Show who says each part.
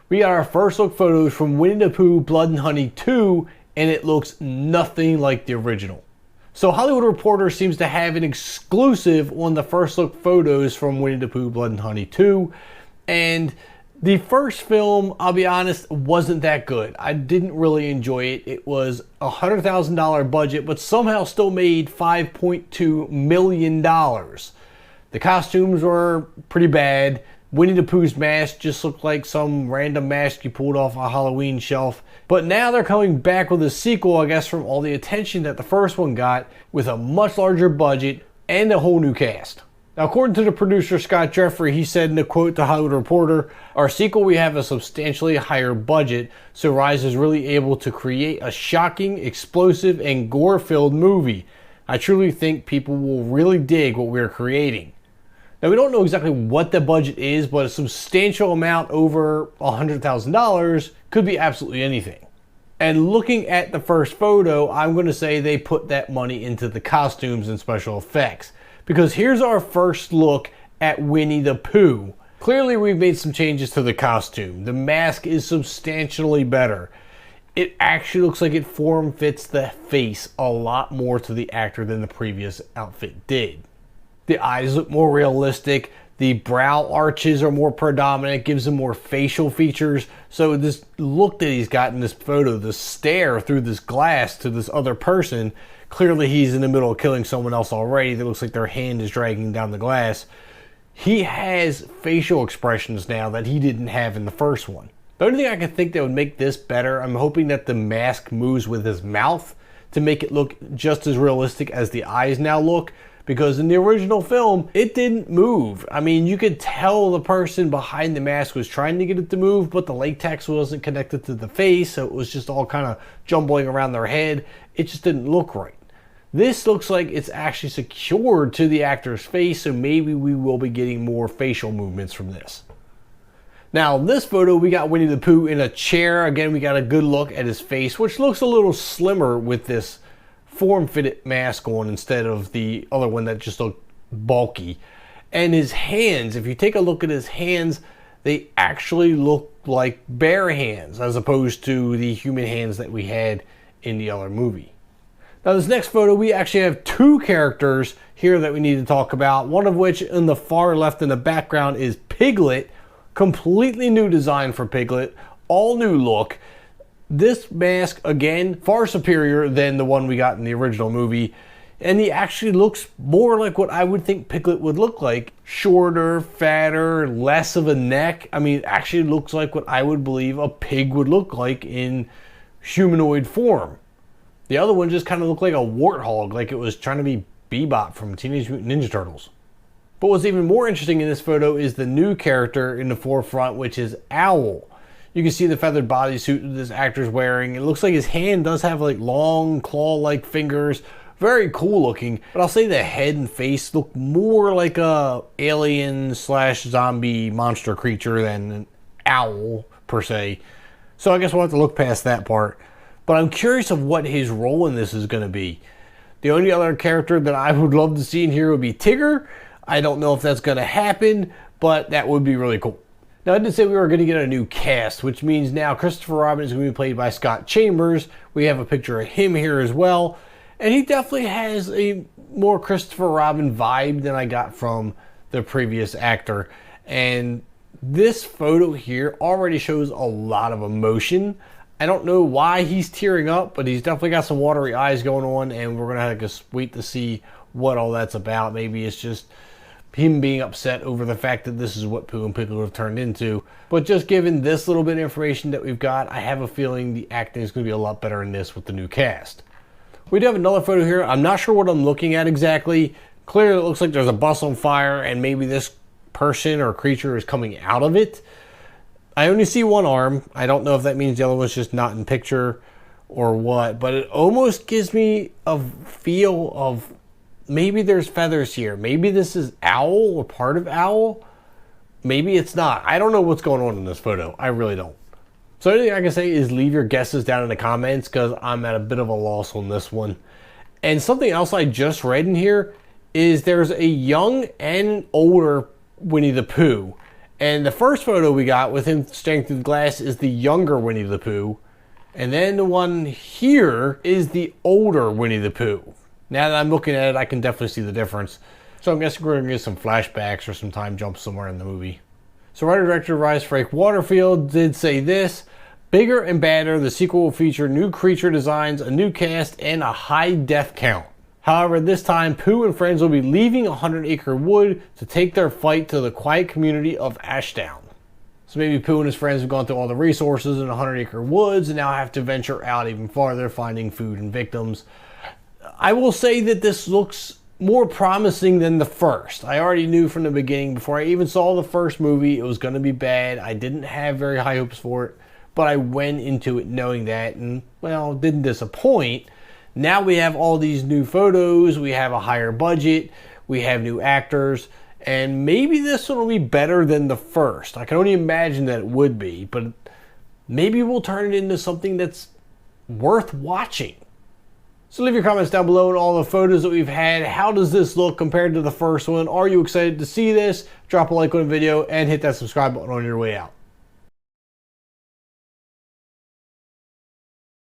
Speaker 1: We got our first look photos from Winnie the Pooh Blood and Honey 2, and it looks nothing like the original. So Hollywood Reporter seems to have an exclusive on the first look photos from Winnie the Pooh Blood and Honey 2, and the first film, I'll be honest, wasn't that good. I didn't really enjoy it. It was a $100,000 budget, but somehow still made $5.2 million. The costumes were pretty bad. Winnie the Pooh's mask just looked like some random mask you pulled off a Halloween shelf. But now they're coming back with a sequel, I guess, from all the attention that the first one got, with a much larger budget and a whole new cast. Now, according to the producer, Scott Jeffrey, he said in a quote to Hollywood Reporter, "Our sequel, we have a substantially higher budget, so Rise is really able to create a shocking, explosive, and gore-filled movie. I truly think people will really dig what we're creating." Now, we don't know exactly what the budget is, but a substantial amount over $100,000 could be absolutely anything. And looking at the first photo, I'm going to say they put that money into the costumes and special effects. Because here's our first look at Winnie the Pooh. Clearly, we've made some changes to the costume. The mask is substantially better. It actually looks like it form fits the face a lot more to the actor than the previous outfit did. The eyes look more realistic. The brow arches are more predominant, gives him more facial features. So this look that he's got in this photo, the stare through this glass to this other person, clearly he's in the middle of killing someone else already. That looks like their hand is dragging down the glass. He has facial expressions now that he didn't have in the first one. The only thing I can think that would make this better, I'm hoping that the mask moves with his mouth to make it look just as realistic as the eyes now look. Because in the original film, it didn't move. I mean, you could tell the person behind the mask was trying to get it to move, but the latex wasn't connected to the face, so it was just all kind of jumbling around their head. It just didn't look right. This looks like it's actually secured to the actor's face, so maybe we will be getting more facial movements from this. Now, in this photo, we got Winnie the Pooh in a chair. Again, we got a good look at his face, which looks a little slimmer with this form-fitted mask on instead of the other one that just looked bulky. And his hands, if you take a look at his hands, they actually look like bear hands as opposed to the human hands that we had in the other movie. Now, this next photo, we actually have two characters here that we need to talk about. One of which in the far left in the background is Piglet. Completely new design for Piglet, all new look. This mask, again, far superior than the one we got in the original movie. And he actually looks more like what I would think Piglet would look like. Shorter, fatter, less of a neck. I mean, it actually looks like what I would believe a pig would look like in humanoid form. The other one just kind of looked like a warthog, like it was trying to be Bebop from Teenage Mutant Ninja Turtles. But what's even more interesting in this photo is the new character in the forefront, which is Owl. You can see the feathered bodysuit that this actor's wearing. It looks like his hand does have like long claw-like fingers. Very cool looking. But I'll say the head and face look more like a alien slash zombie monster creature than an owl per se. So I guess we'll have to look past that part. But I'm curious of what his role in this is going to be. The only other character that I would love to see in here would be Tigger. I don't know if that's going to happen, but that would be really cool. Now, I did say we were going to get a new cast, which means now Christopher Robin is going to be played by Scott Chambers. We have a picture of him here as well. And he definitely has a more Christopher Robin vibe than I got from the previous actor. And this photo here already shows a lot of emotion. I don't know why he's tearing up, but he's definitely got some watery eyes going on. And we're going to have to wait to see what all that's about. Maybe it's just him being upset over the fact that this is what Pooh and Piglet have turned into. But just given this little bit of information that we've got, I have a feeling the acting is going to be a lot better in this with the new cast. We do have another photo here. I'm not sure what I'm looking at exactly. Clearly it looks like there's a bus on fire and maybe this person or creature is coming out of it. I only see one arm. I don't know if that means the other one's just not in picture or what, but it almost gives me a feel of maybe there's feathers here. Maybe this is Owl or part of Owl. Maybe it's not. I don't know what's going on in this photo. I really don't. So anything I can say is leave your guesses down in the comments because I'm at a bit of a loss on this one. And something else I just read in here is there's a young and older Winnie the Pooh. And the first photo we got with him staring through the glass is the younger Winnie the Pooh. And then the one here is the older Winnie the Pooh. Now that I'm looking at it, I can definitely see the difference. So I'm guessing we're going to get some flashbacks or some time jumps somewhere in the movie. So writer-director Rise Frank Waterfield did say this: bigger and badder, the sequel will feature new creature designs, a new cast, and a high death count. However, this time, Pooh and friends will be leaving 100 Acre Wood to take their fight to the quiet community of Ashdown. So maybe Pooh and his friends have gone through all the resources in 100 Acre Woods and now have to venture out even farther, finding food and victims. I will say that this looks more promising than the first. I already knew from the beginning, before I even saw the first movie, it was going to be bad. I didn't have very high hopes for it, but I went into it knowing that, and, well, didn't disappoint. Now we have all these new photos, we have a higher budget, we have new actors, and maybe this one will be better than the first. I can only imagine that it would be, but maybe we'll turn it into something that's worth watching. So leave your comments down below on all the photos that we've had. How does this look compared to the first one? Are you excited to see this? Drop a like on the video and hit that subscribe button on your way out.